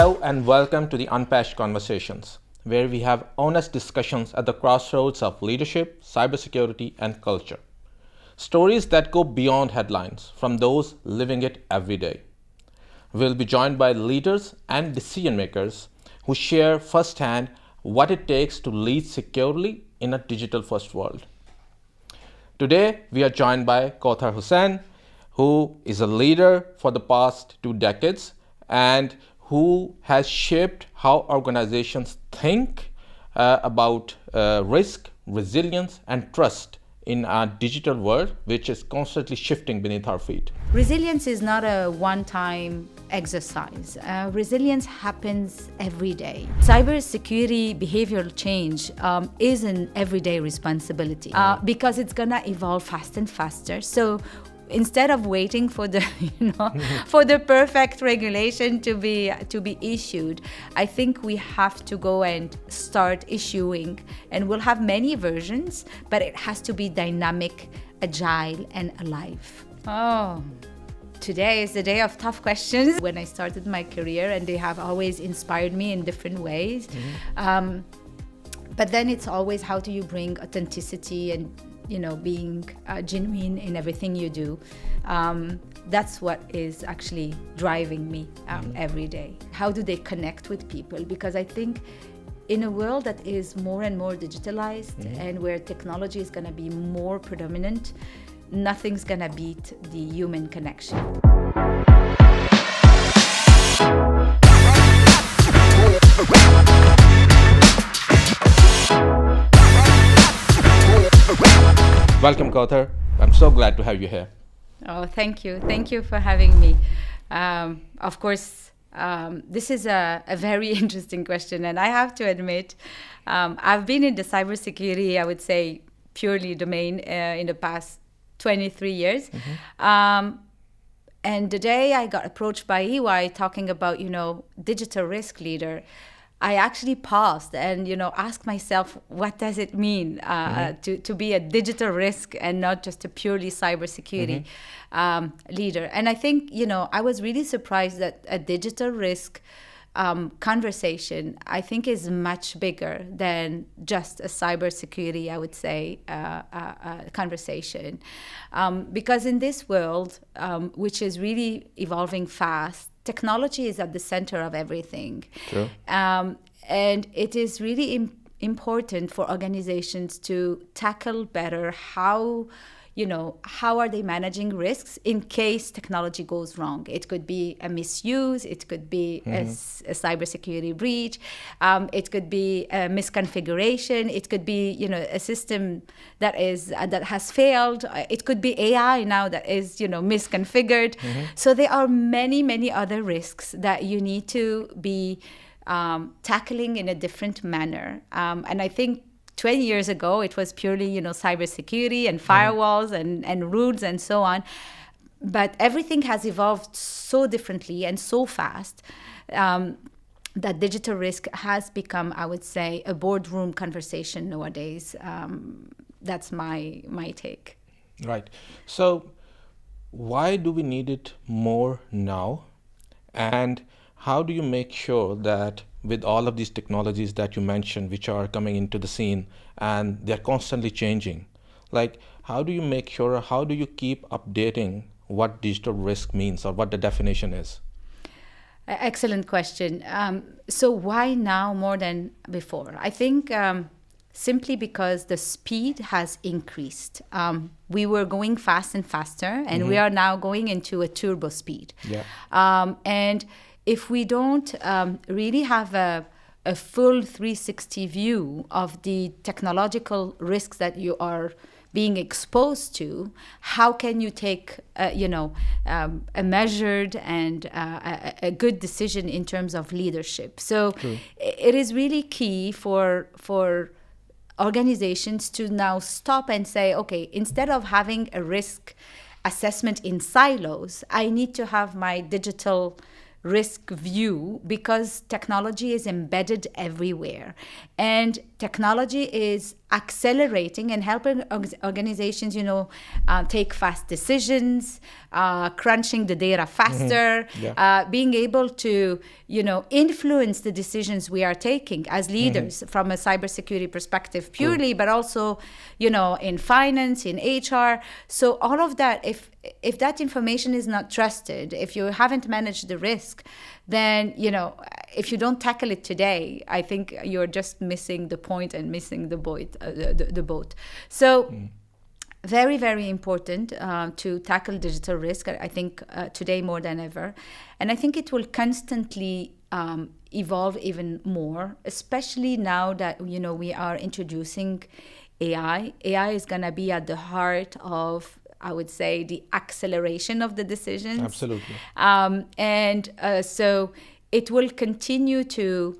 Hello and welcome to the Unpatched Conversations, where we have honest discussions at the crossroads of leadership, cybersecurity, and culture. Stories that go beyond headlines from those living it every day. We'll be joined by leaders and decision makers who share firsthand what it takes to lead securely in a digital-first world. Today, we are joined by Kawther Haciane, who is a leader for the past 2 decades and who has shaped how organizations think about risk, resilience, and trust in a digital world which is constantly shifting beneath our feet. Resilience is not a one-time exercise. Resilience happens every day. Cybersecurity behavioral change is an everyday responsibility because it's gonna evolve fast and faster. So instead of waiting for the for the perfect regulation to be issued, I think we have to go and start issuing, and we'll have many versions, but it has to be dynamic, agile, and alive. Today is the day of tough questions. When I started my career, and they have always inspired me in different ways. But then it's always, how do you bring authenticity and being genuine in everything you do. That's what is actually driving me every day. How do they connect with people? Because I think in a world that is more and more digitalized and where technology is going to be more predominant, nothing's going to beat the human connection. Welcome, Kawther. I'm so glad to have you here. Oh, thank you. Thank you for having me. Of course, this is a very interesting question, and I have to admit, I've been in the cybersecurity, I would say, purely domain in the past 23 years. And the day I got approached by EY talking about, digital risk leader, I actually paused and, asked myself, what does it mean to be a digital risk and not just a purely cybersecurity leader? And I think, I was really surprised that a digital risk conversation, I think, is much bigger than just a cybersecurity, I would say, conversation. Because in this world, which is really evolving fast, technology is at the center of everything. Sure. And it is really important for organizations to tackle better how are they managing risks in case technology goes wrong. It could be a misuse, it could be a cybersecurity breach, it could be a misconfiguration, it could be a system that has failed, it could be AI now that is misconfigured. So there are many other risks that you need to be tackling in a different manner. And I think 20 years ago, it was purely, cybersecurity and firewalls and rules and so on. But everything has evolved so differently and so fast that digital risk has become, I would say, a boardroom conversation nowadays. That's my take. Right. So why do we need it more now? And how do you make sure that with all of these technologies that you mentioned, which are coming into the scene and they're constantly changing, how do you make sure, how do you keep updating what digital risk means or what the definition is? Excellent question. So why now more than before? I think simply because the speed has increased. We were going fast and faster, and we are now going into a turbo speed. Yeah. And if we don't really have a full 360 view of the technological risks that you are being exposed to, how can you take a measured and a good decision in terms of leadership? So it is really key for organizations to now stop and say, okay, instead of having a risk assessment in silos, I need to have my digital risk view, because technology is embedded everywhere. And technology is accelerating and helping organizations, take fast decisions, crunching the data faster, being able to, influence the decisions we are taking as leaders from a cybersecurity perspective purely, but also, in finance, in HR. So all of that, if that information is not trusted, if you haven't managed the risk, then, if you don't tackle it today, I think you're just missing the point and missing the boat. So very, very important to tackle digital risk, I think, today more than ever. And I think it will constantly evolve even more, especially now that, we are introducing AI. AI is going to be at the heart of, I would say, the acceleration of the decisions. Absolutely. So it will continue to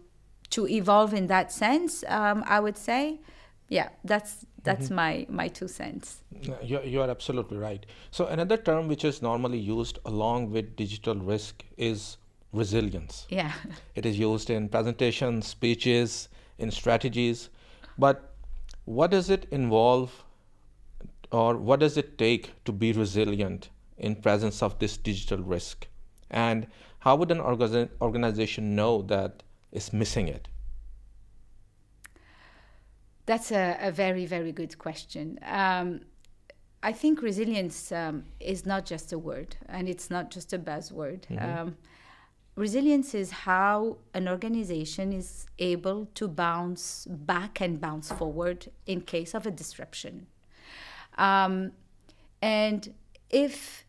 evolve in that sense, I would say. Yeah, that's my 2 cents. You are absolutely right. So another term which is normally used along with digital risk is resilience. Yeah. It is used in presentations, speeches, in strategies. But what does it involve, or what does it take to be resilient in presence of this digital risk? And how would an organization know that it's missing it? That's a very, very good question. I think resilience is not just a word, and it's not just a buzzword. Resilience is how an organization is able to bounce back and bounce forward in case of a disruption. And if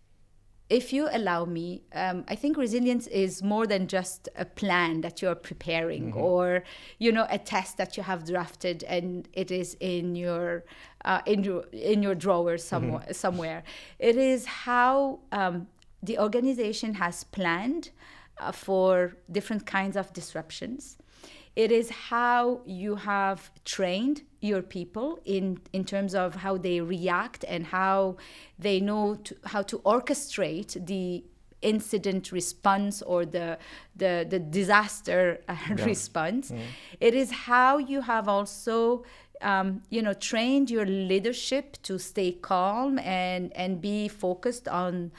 you allow me, I think resilience is more than just a plan that you're preparing, or a test that you have drafted and it is in your drawer somewhere. It is how the organization has planned for different kinds of disruptions. It is how you have trained your people in terms of how they react and how they know how to orchestrate the incident response or the disaster response. It is how you have also trained your leadership to stay calm and be focused on,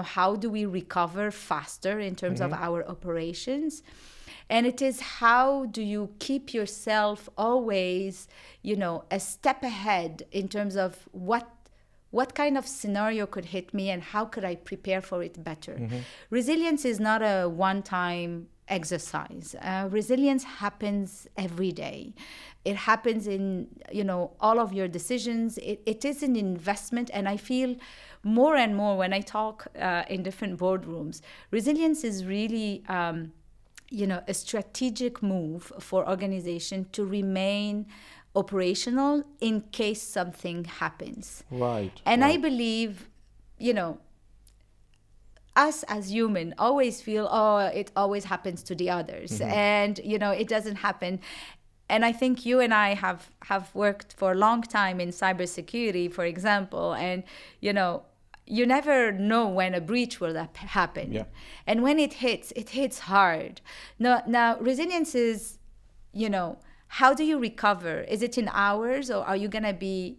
how do we recover faster in terms of our operations. And it is how do you keep yourself always, a step ahead in terms of what kind of scenario could hit me and how could I prepare for it better. Resilience is not a one-time exercise. Resilience happens every day. It happens in, all of your decisions. It is an investment, and I feel more and more when I talk in different boardrooms, resilience is really a strategic move for organization to remain operational in case something happens. Right. And I believe, us as human always feel, it always happens to the others. And, it doesn't happen. And I think you and I have worked for a long time in cybersecurity, for example, and, you never know when a breach will happen. Yeah. And when it hits hard. Now resilience is, how do you recover? Is it in hours, or are you going to be,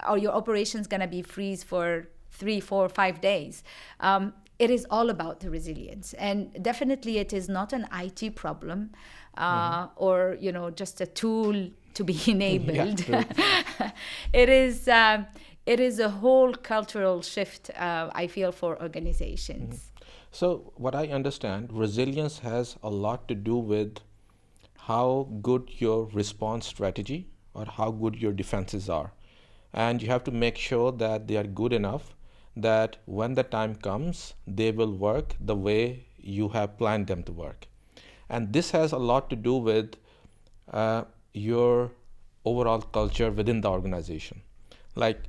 are your operations going to be freeze for 3, 4, 5 days? It is all about the resilience. And definitely it is not an IT problem or, just a tool to be enabled. It is a whole cultural shift, I feel, for organizations. So what I understand, resilience has a lot to do with how good your response strategy or how good your defenses are. And you have to make sure that they are good enough that when the time comes, they will work the way you have planned them to work. And this has a lot to do with your overall culture within the organization. Like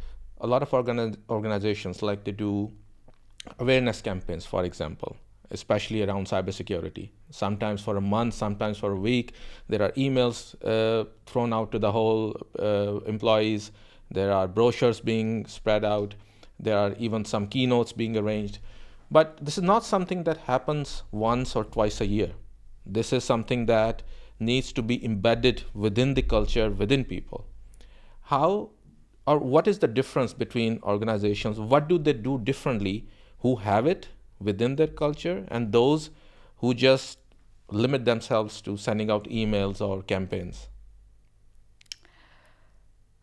a lot of organizations like to do awareness campaigns, for example, especially around cybersecurity. Sometimes for a month, sometimes for a week. There are emails thrown out to the whole employees. There are brochures being spread out. There are even some keynotes being arranged. But this is not something that happens once or twice a year. This is something that needs to be embedded within the culture, within people. How or what is the difference between organizations? What do they do differently who have it within their culture and those who just limit themselves to sending out emails or campaigns?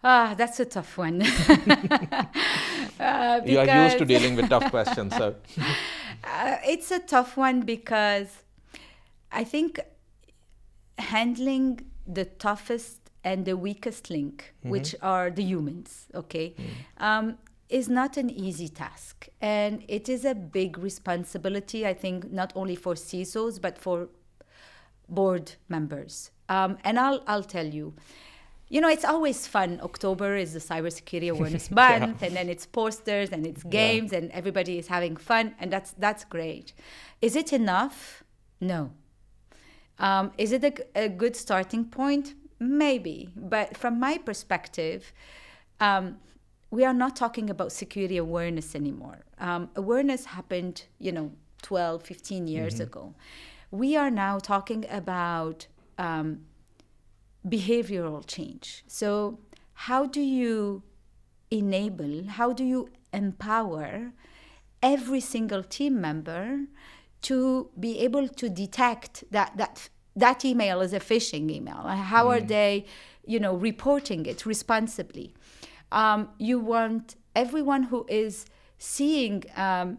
That's a tough one. You are used to dealing with tough questions, so. It's a tough one because I think handling the toughest and the weakest link, which are the humans, okay, is not an easy task. And it is a big responsibility, I think, not only for CISOs, but for board members. And I'll tell you, it's always fun. October is the Cybersecurity Awareness Month, and then it's posters and it's games, and everybody is having fun, and that's great. Is it enough? No. Is it a good starting point? Maybe. But from my perspective, we are not talking about security awareness anymore. Awareness happened, 12, 15 years ago. We are now talking about behavioral change. So how do you empower every single team member to be able to detect that email is a phishing email? How are they, reporting it responsibly? You want everyone who is seeing, a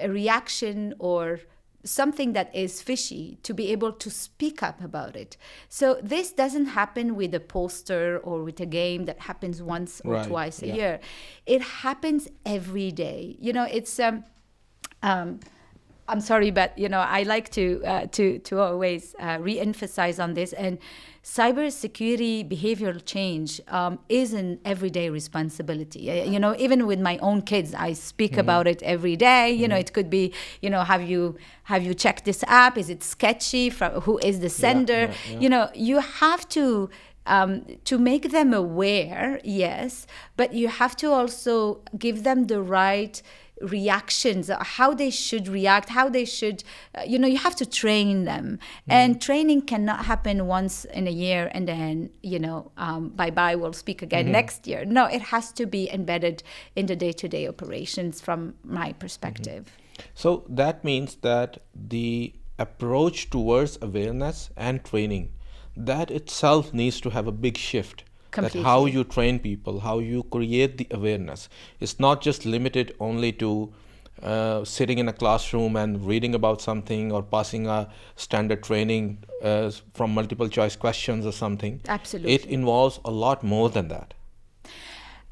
reaction or something that is fishy to be able to speak up about it. So this doesn't happen with a poster or with a game that happens once or twice a year. It happens every day. It's I'm sorry, but I like to always re-emphasize on this. And cybersecurity behavioral change is an everyday responsibility. Even with my own kids, I speak about it every day. It could be, have you checked this app? Is it sketchy? Who is the sender? You have to make them aware, yes, but you have to also give them the right reactions, how they should react, how they should, you have to train them. And training cannot happen once in a year and then, bye-bye, we'll speak again next year. No, it has to be embedded in the day-to-day operations from my perspective. So that means that the approach towards awareness and training, that itself needs to have a big shift. Completely. That how you train people, how you create the awareness. It's not just limited only to sitting in a classroom and reading about something or passing a standard training from multiple choice questions or something. Absolutely. It involves a lot more than that.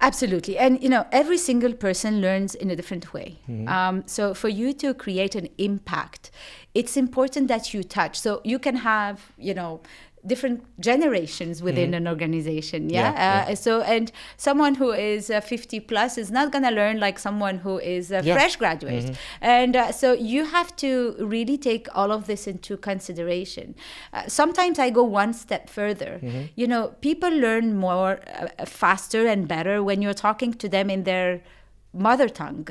Absolutely. And, every single person learns in a different way. So for you to create an impact, it's important that you touch. So you can have, different generations within an organization. So, and someone who is 50 plus is not going to learn like someone who is a fresh graduate. And so you have to really take all of this into consideration. Sometimes I go one step further. People learn more faster and better when you're talking to them in their mother tongue,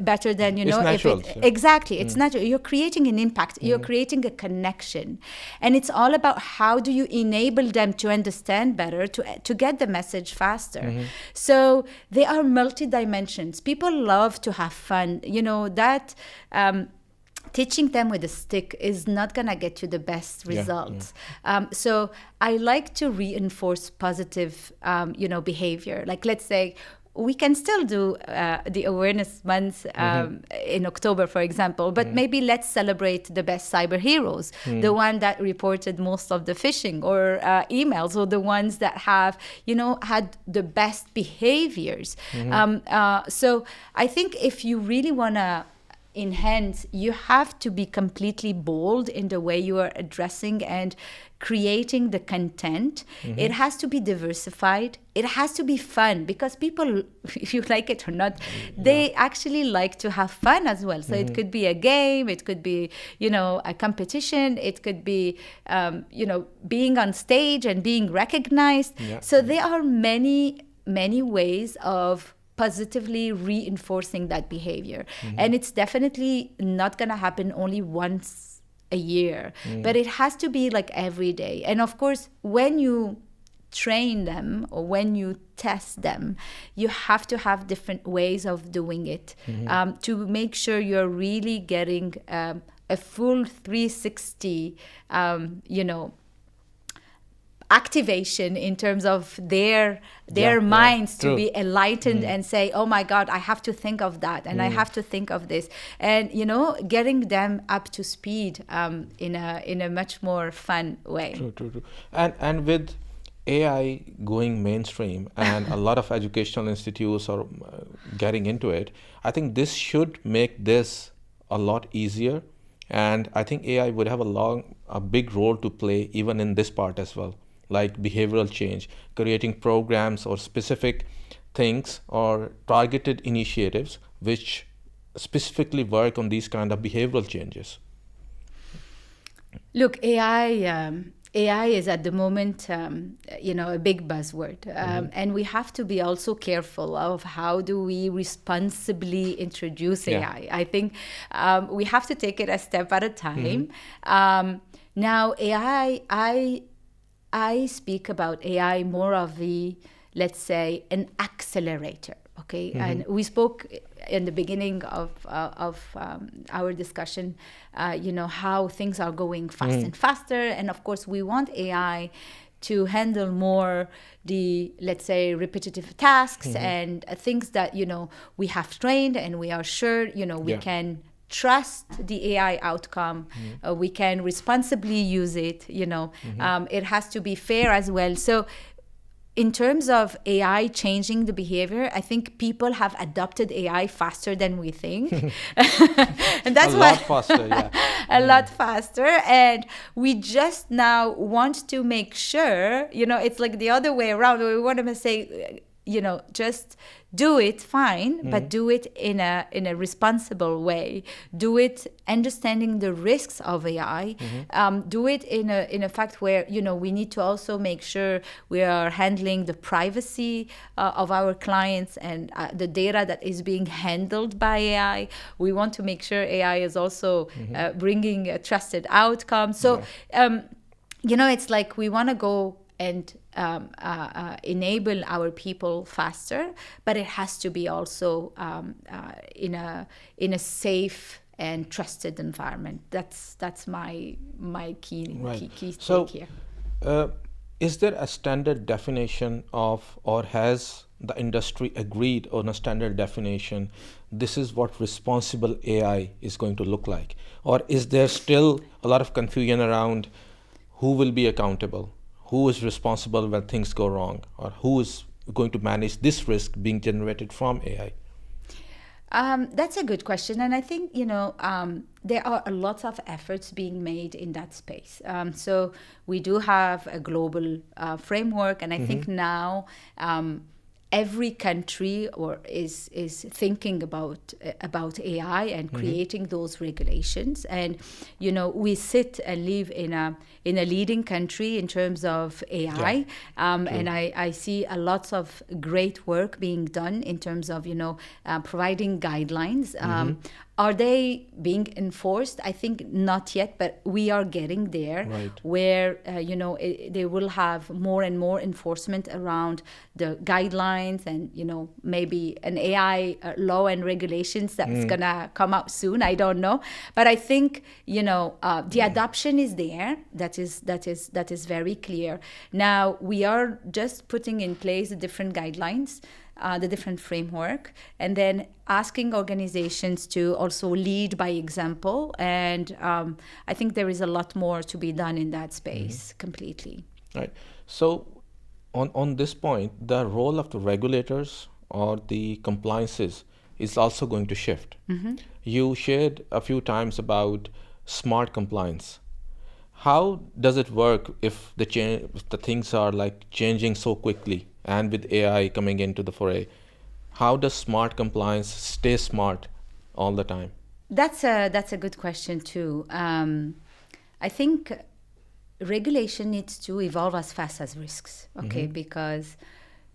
better than it's natural, exactly, it's natural. You're creating an impact, you're creating a connection, and it's all about how do you enable them to understand better, to get the message faster. So they are multi dimensions. People love to have fun, that teaching them with a stick is not going to get you the best results. So I like to reinforce positive behavior. Like, let's say we can still do the awareness month in October, for example, but maybe let's celebrate the best cyber heroes, the one that reported most of the phishing or emails, or the ones that have, had the best behaviors. So I think if you really want to enhance, you have to be completely bold in the way you are addressing and creating the content. It has to be diversified. It has to be fun, because people, if you like it or not, they actually like to have fun as well. So it could be a game, it could be, a competition, it could be, being on stage and being recognized. So there are many, many ways of positively reinforcing that behavior. And it's definitely not going to happen only once a year, but it has to be like every day. And of course, when you train them or when you test them, you have to have different ways of doing it to make sure you're really getting a full 360, activation in terms of their minds to be enlightened and say, oh my God, I have to think of that and I have to think of this, and getting them up to speed in a much more fun way. True. And with AI going mainstream and a lot of educational institutes are getting into it, I think this should make this a lot easier, and I think AI would have a big role to play even in this part as well, like behavioral change, creating programs or specific things or targeted initiatives which specifically work on these kind of behavioral changes. Look, AI is at the moment, a big buzzword, and we have to be also careful of how do we responsibly introduce AI. I think we have to take it a step at a time. Now, AI, I speak about AI more of let's say, an accelerator. Okay, and we spoke in the beginning of our discussion, how things are going fast and faster, and of course we want AI to handle more the, let's say, repetitive tasks and things that we have trained and we are sure we can trust the AI outcome. We can responsibly use it. It has to be fair as well. So in terms of AI changing the behavior, I think people have adopted AI faster than we think. And that's a lot faster, yeah. A lot faster. And we just now want to make sure, it's like the other way around. We want to say, just do it fine, but do it in a responsible way. Do it understanding the risks of AI. Do it in a fact where we need to also make sure we are handling the privacy of our clients and the data that is being handled by AI. We want to make sure AI is also bringing a trusted outcome. So it's like we want to go and enable our people faster, but it has to be also in a safe and trusted environment. That's my key So, take here. Is there a standard definition of, or has the industry agreed on a standard definition? This is what responsible AI is going to look like, or is there still a lot of confusion around who will be accountable? Who is responsible when things go wrong, or who is going to manage this risk being generated from AI? That's a good question, and I think there are a lot of efforts being made in that space. So we do have a global framework, and I think now every country is thinking about AI and creating those regulations. And we sit and live in a leading country in terms of AI, and I see a lot of great work being done in terms of providing guidelines. Are they being enforced? I think not yet, but we are getting there, where they will have more and more enforcement around the guidelines, and maybe an AI law and regulations that's gonna come out soon. I don't know, but I think the adoption is there. That is very clear. Now we are just putting in place the different guidelines, the different framework, and then asking organizations to also lead by example. And I think there is a lot more to be done in that space completely. Right. So on this point, the role of the regulators or the compliances is also going to shift. You shared a few times about smart compliance. How does it work if the things are like changing so quickly, and with AI coming into the foray? How does smart compliance stay smart all the time? That's a good question too. I think regulation needs to evolve as fast as risks. Okay, because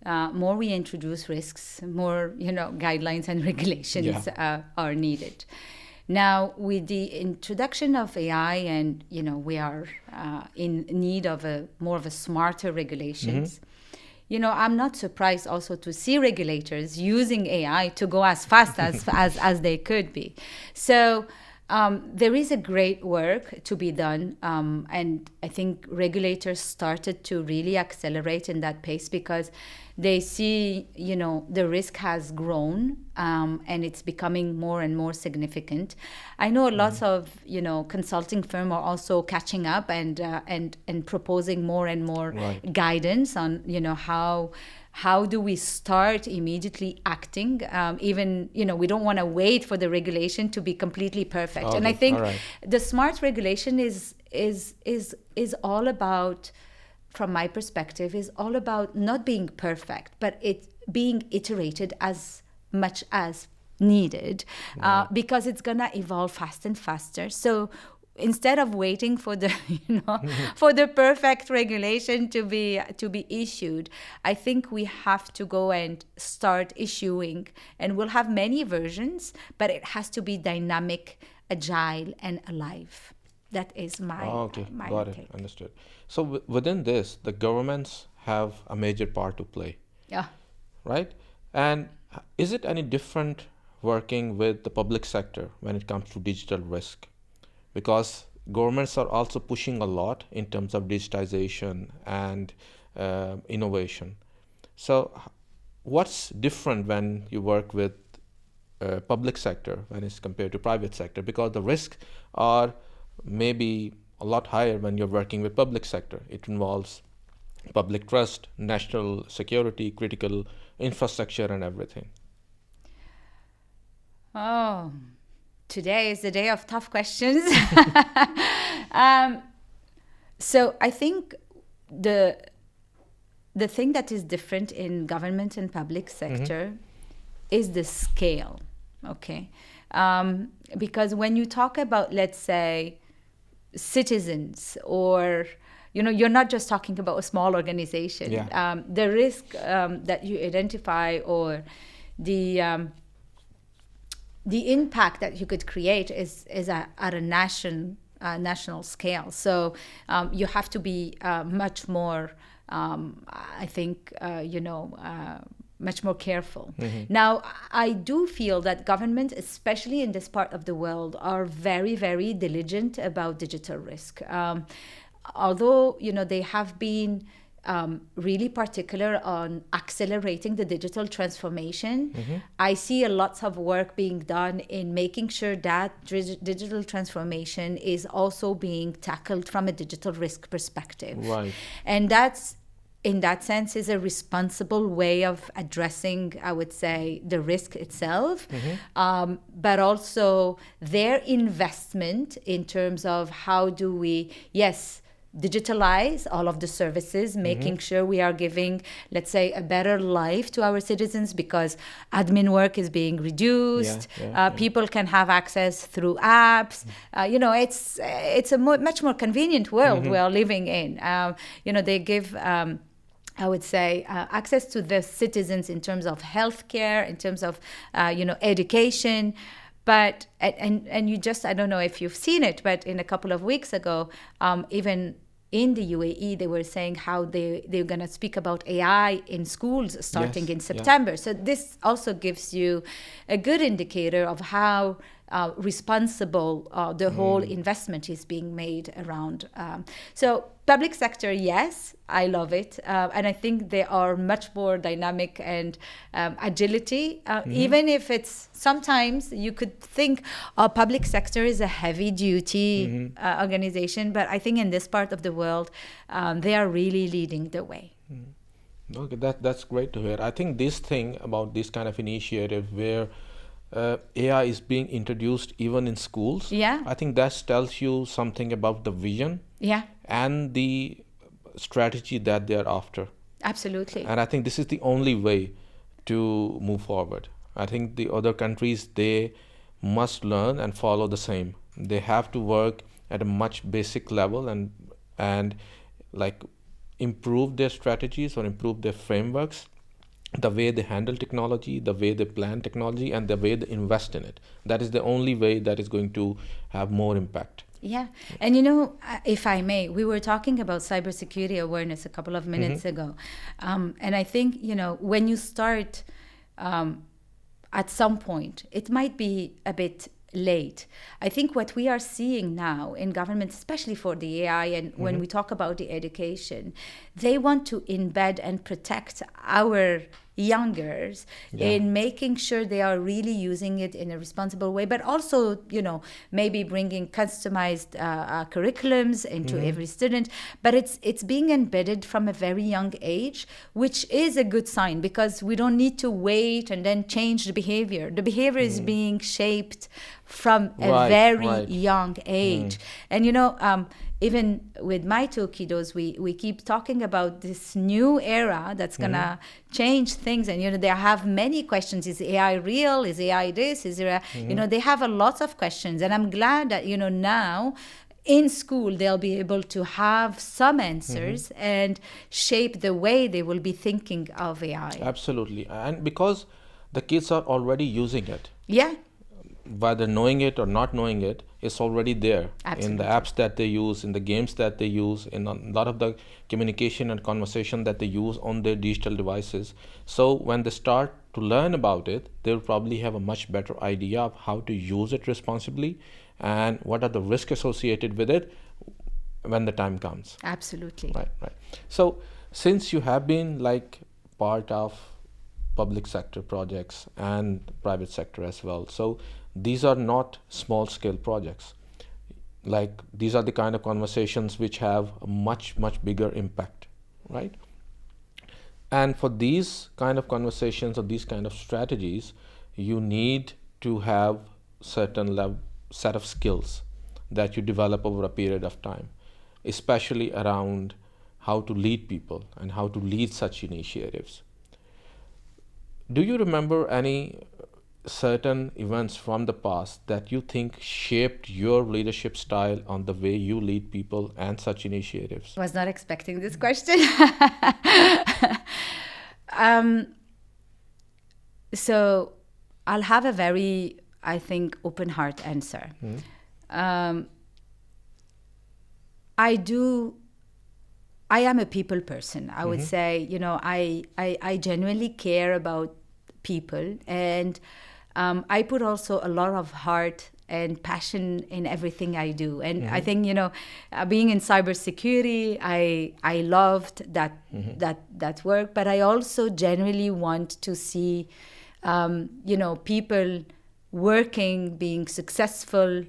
more we introduce risks, more guidelines and regulations are needed. Now, with the introduction of AI, and we are in need of more of a smarter regulations. I'm not surprised also to see regulators using AI to go as fast as they could be. So there is a great work to be done, and I think regulators started to really accelerate in that pace because they see, the risk has grown, and it's becoming more and more significant. I know lots of, consulting firms are also catching up and proposing more and more guidance on, how do we start immediately acting? Even, we don't want to wait for the regulation to be completely perfect. Okay. And I think All right. the smart regulation is all about, from my perspective, is all about not being perfect, but it being iterated as much as needed, because it's gonna evolve fast and faster. So instead of waiting for the for the perfect regulation to be issued, I think we have to go and start issuing, and we'll have many versions, but it has to be dynamic, agile, and alive. That is my my Got take. it. Understood. So within this, the governments have a major part to play, Yeah. right? And is it any different working with the public sector when it comes to digital risk? Because governments are also pushing a lot in terms of digitization and innovation. So what's different when you work with public sector when it's compared to private sector? Because the risks are maybe a lot higher when you're working with public sector. It involves public trust, national security, critical infrastructure, and everything. Oh, today is the day of tough questions. So I think the thing that is different in government and public sector is the scale. Okay, because when you talk about, let's say, citizens, or you're not just talking about a small organization. Yeah. The risk that you identify, or the impact that you could create is at a national scale. So you have to be much more, I think, much more careful. Now, I do feel that government, especially in this part of the world, are very, very diligent about digital risk. Although, they have been really particular on accelerating the digital transformation, I see a lot of work being done in making sure that digital transformation is also being tackled from a digital risk perspective. Right. And that's, in that sense, is a responsible way of addressing, I would say, the risk itself, but also their investment in terms of how do we, digitalize all of the services, making sure we are giving, let's say, a better life to our citizens, because admin work is being reduced. People can have access through apps. It's a much more convenient world we are living in. They give, I would say, access to the citizens in terms of healthcare, in terms of, education. But, and you just, I don't know if you've seen it, but in a couple of weeks ago, even in the UAE, they were saying how they're going to speak about AI in schools starting in September. So this also gives you a good indicator of how responsible the whole investment is being made around. So public sector, yes, I love it. And I think they are much more dynamic and agility, even if it's sometimes you could think public sector is a heavy duty organization. But I think in this part of the world, they are really leading the way. Okay, that's great to hear. I think this thing about this kind of initiative where AI is being introduced even in schools, I think that tells you something about the vision and the strategy that they're after. Absolutely. And I think this is the only way to move forward. I think the other countries, they must learn and follow the same. They have to work at a much basic level and like improve their strategies or improve their frameworks the way they handle technology, the way they plan technology, and the way they invest in it. That is the only way that is going to have more impact. Yeah. And if I may, we were talking about cybersecurity awareness a couple of minutes ago. And I think, when you start at some point, it might be a bit late. I think what we are seeing now in government, especially for the AI, and when we talk about the education, they want to embed and protect our youngers in making sure they are really using it in a responsible way, but also, maybe bringing customized curriculums into every student. But it's being embedded from a very young age, which is a good sign, because we don't need to wait and then change the behavior. The behavior is being shaped from a very young age. And even with my two kiddos, we keep talking about this new era that's gonna change things. And they have many questions. Is AI real? Is AI this? Is there they have a lot of questions. And I'm glad that now in school they'll be able to have some answers and shape the way they will be thinking of AI. Absolutely. And because the kids are already using it. Yeah. Whether knowing it or not knowing it, it's already there. Absolutely. In the apps that they use, in the games that they use, in a lot of the communication and conversation that they use on their digital devices. So when they start to learn about it, they'll probably have a much better idea of how to use it responsibly and what are the risks associated with it when the time comes. Absolutely. Right. So since you have been like part of public sector projects and private sector as well, so these are not small scale projects. Like, these are the kind of conversations which have a much bigger impact, right? And for these kind of conversations or these kind of strategies, you need to have certain set of skills that you develop over a period of time, especially around how to lead people and how to lead such initiatives. Do you remember any certain events from the past that you think shaped your leadership style on the way you lead people and such initiatives? I was not expecting this question. So I'll have a very, I think, open heart answer. I am a people person. I would say, I genuinely care about people, and I put also a lot of heart and passion in everything I do. And I think, being in cybersecurity, I loved that work, but I also genuinely want to see, people working, being successful,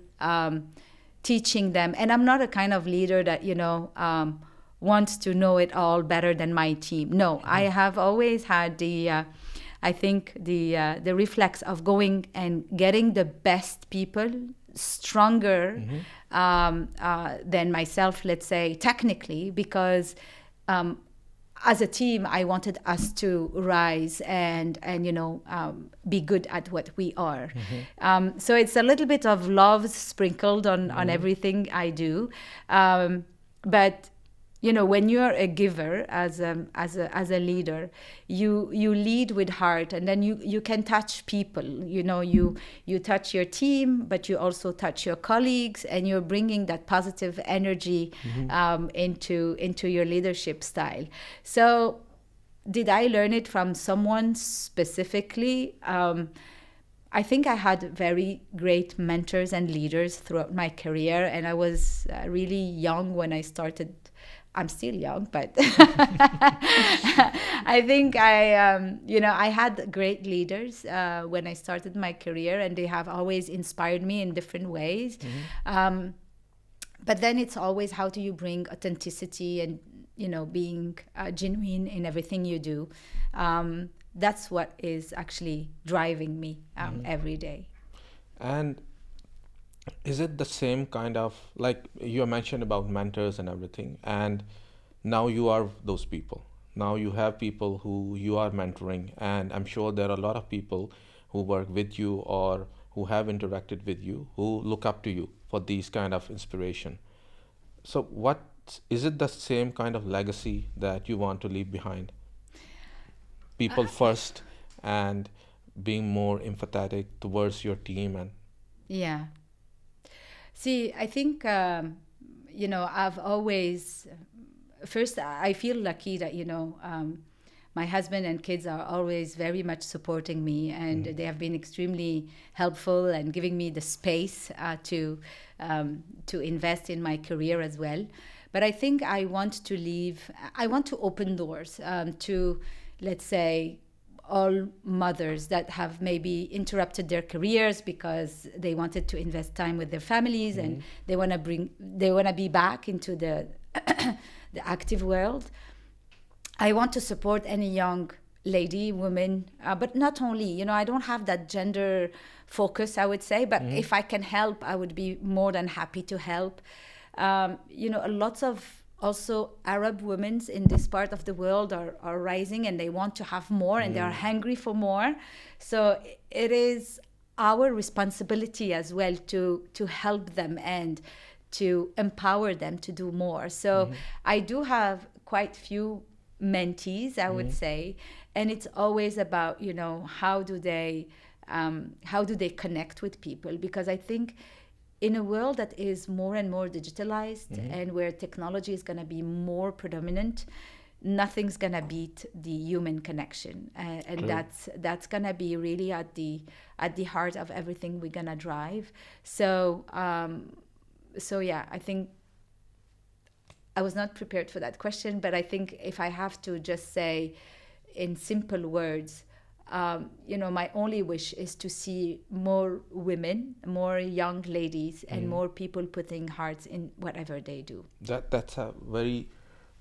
teaching them. And I'm not a kind of leader that, wants to know it all better than my team. No, I have always had the reflex of going and getting the best people, stronger than myself, let's say, technically, because as a team, I wanted us to rise and be good at what we are. So it's a little bit of love sprinkled on everything I do, but when you're a giver as a leader, you lead with heart, and then you can touch people. You touch your team, but you also touch your colleagues, and you're bringing that positive energy into your leadership style. So, did I learn it from someone specifically? I think I had very great mentors and leaders throughout my career, and I was really young when I started. I'm still young, but I think I had great leaders when I started my career, and they have always inspired me in different ways. But then it's always, how do you bring authenticity and, being genuine in everything you do? That's what is actually driving me every day. And is it the same kind of, like you mentioned about mentors and everything, and now you are those people. Now you have people who you are mentoring, and I'm sure there are a lot of people who work with you or who have interacted with you who look up to you for these kind of inspiration. So is it the same kind of legacy that you want to leave behind? people first and being more empathetic towards your team? And Yeah. See, I think, I've always, first, I feel lucky that, my husband and kids are always very much supporting me, and they have been extremely helpful and giving me the space to invest in my career as well. But I think I want to open doors to, let's say, all mothers that have maybe interrupted their careers because they wanted to invest time with their families and they want to be back into the the active world. I want to support any young lady, woman, but not only, I don't have that gender focus, I would say, but if I can help, I would be more than happy to help. Lots of also Arab women in this part of the world are rising, and they want to have more, and they are hungry for more. So it is our responsibility as well to help them and to empower them to do more. So I do have quite few mentees, I would say, and it's always about, how do they connect with people, because I think in a world that is more and more digitalized and where technology is going to be more predominant, nothing's going to beat the human connection, and that's going to be really at the heart of everything we're going to drive. So yeah, I think I was not prepared for that question, but I think if I have to just say in simple words, my only wish is to see more women, more young ladies, and more people putting hearts in whatever they do. that's a very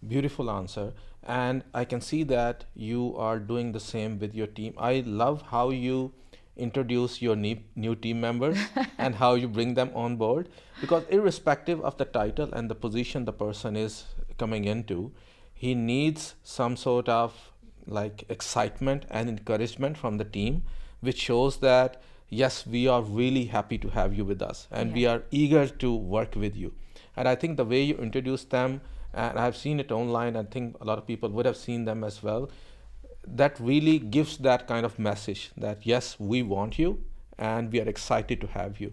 beautiful answer, and I can see that you are doing the same with your team. I love how you introduce your new team members and how you bring them on board, because irrespective of the title and the position the person is coming into, he needs some sort of like excitement and encouragement from the team, which shows that yes, we are really happy to have you with us, and we are eager to work with you. And I think the way you introduce them, and I've seen it online, I think a lot of people would have seen them as well, that really gives that kind of message that yes, we want you and we are excited to have you.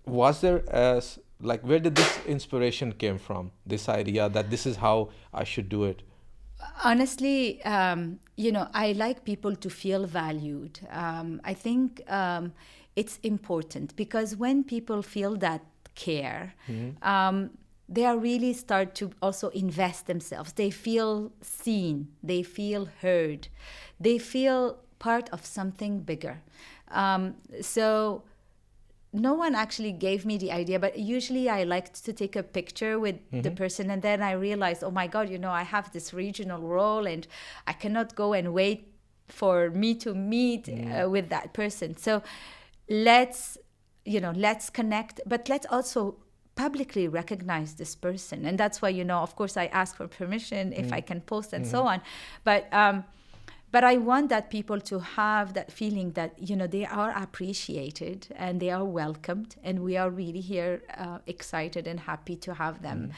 Was there where did this inspiration came from, this idea that this is how I should do it? Honestly, I like people to feel valued. I think it's important because when people feel that care, they are really start to also invest themselves. They feel seen, they feel heard, they feel part of something bigger. So no one actually gave me the idea, but usually I liked to take a picture with the person, and then I realized, oh my God, I have this regional role and I cannot go and wait for me to meet with that person. So let's connect, but let's also publicly recognize this person. And that's why, of course I ask for permission if I can post and so on. But I want that people to have that feeling that, they are appreciated and they are welcomed, and we are really here excited and happy to have them.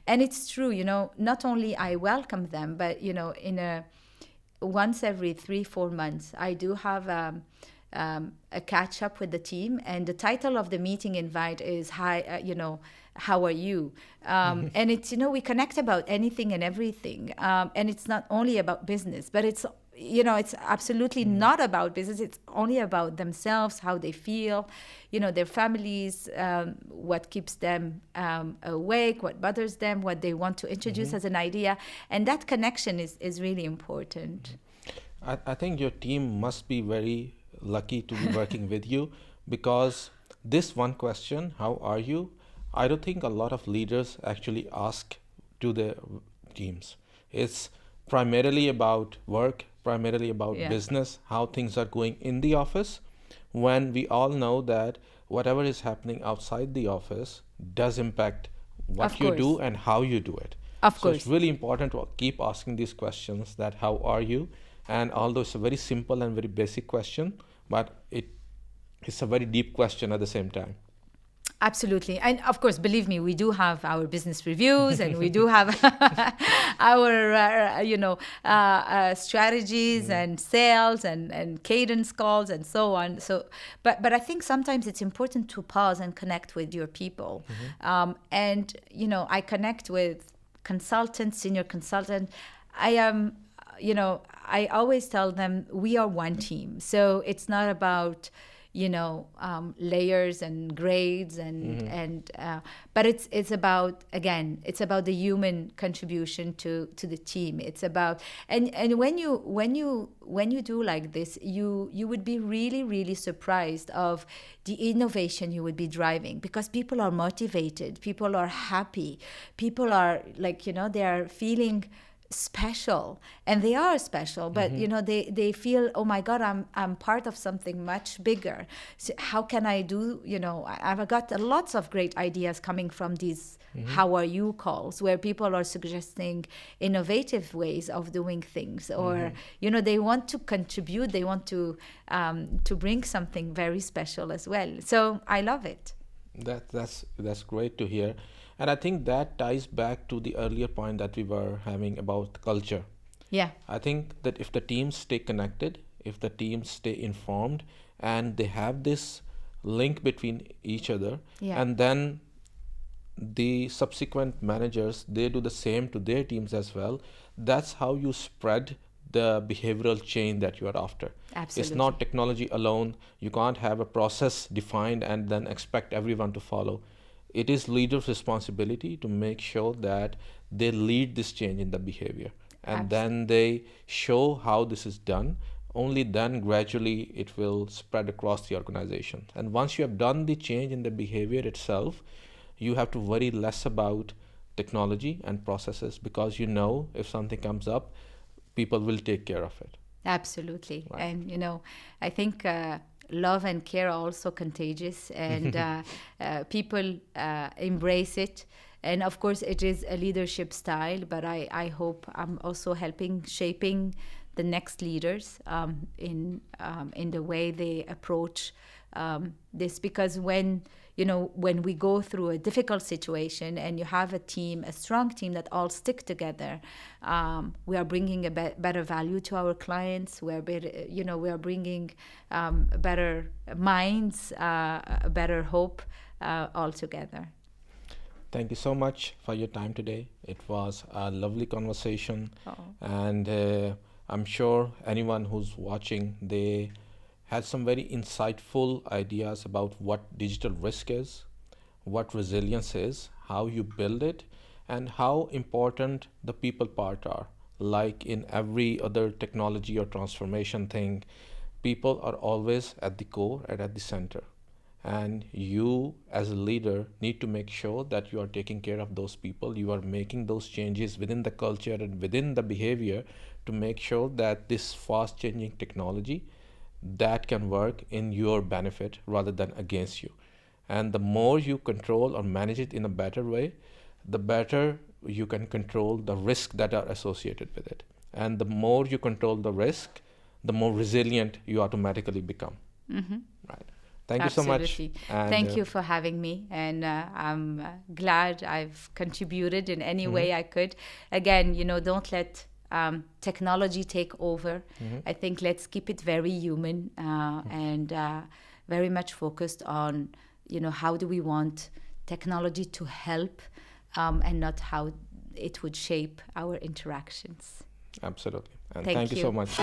And it's true, not only I welcome them, but, once every 3-4 months, I do have a catch up with the team, and the title of the meeting invite is "Hi, how are you?" And it's we connect about anything and everything, and it's not only about business, but it's absolutely not about business. It's only about themselves, how they feel, their families, what keeps them awake, what bothers them, what they want to introduce as an idea, and that connection is really important. I think your team must be very lucky to be working with you, because this one question, how are you, I don't think a lot of leaders actually ask to their teams. It's primarily about work, primarily about business, how things are going in the office, when we all know that whatever is happening outside the office does impact what you do and how you do it. Of So course. it's really important to keep asking these questions, that how are you? And although it's a very simple and very basic question, but it's a very deep question at the same time. Absolutely. And of course, believe me, we do have our business reviews and we do have our, strategies and sales and cadence calls and so on. So, but I think sometimes it's important to pause and connect with your people. I connect with consultants, senior consultant. I always tell them we are one team. So it's not about layers and grades but it's about, again, it's about the human contribution to the team. It's about, and when you do like this, you would be really, really surprised of the innovation you would be driving, because people are motivated, people are happy, people are they are feeling special, and they are special, but they feel, oh my god, I'm part of something much bigger. So how can I do, I've got lots of great ideas coming from these how are you calls, where people are suggesting innovative ways of doing things, or they want to contribute, they want to bring something very special as well. So I love it. That's great to hear. And I think that ties back to the earlier point that we were having about culture. Yeah. I think that if the teams stay connected, if the teams stay informed, and they have this link between each other, and then the subsequent managers, they do the same to their teams as well, that's how you spread the behavioral change that you are after. Absolutely. It's not technology alone. You can't have a process defined and then expect everyone to follow. It is leaders' responsibility to make sure that they lead this change in the behavior, and then they show how this is done. Only then gradually it will spread across the organization. And once you have done the change in the behavior itself, you have to worry less about technology and processes, because if something comes up, people will take care of it. Absolutely. Right. And I think love and care are also contagious, and people embrace it. And of course, it is a leadership style, but I hope I'm also shaping the next leaders in the way they approach this. Because when we go through a difficult situation and you have a strong team that all stick together, we are bringing a better value to our clients. We are bringing better minds, better hope all together. Thank you so much for your time today. It was a lovely conversation. And I'm sure anyone who's watching, they had some very insightful ideas about what digital risk is, what resilience is, how you build it, and how important the people part are. Like in every other technology or transformation thing, people are always at the core and at the center. And you as a leader need to make sure that you are taking care of those people. You are making those changes within the culture and within the behavior to make sure that this fast changing technology that can work in your benefit rather than against you. And the more you control or manage it in a better way, the better you can control the risk that are associated with it. And the more you control the risk, the more resilient you automatically become. Right. Thank Absolutely. you so much. And thank you for having me. And I'm glad I've contributed in any way I could. Again, don't let technology take over. I think let's keep it very human and very much focused on, how do we want technology to help and not how it would shape our interactions. Absolutely. And Thank thank you so much.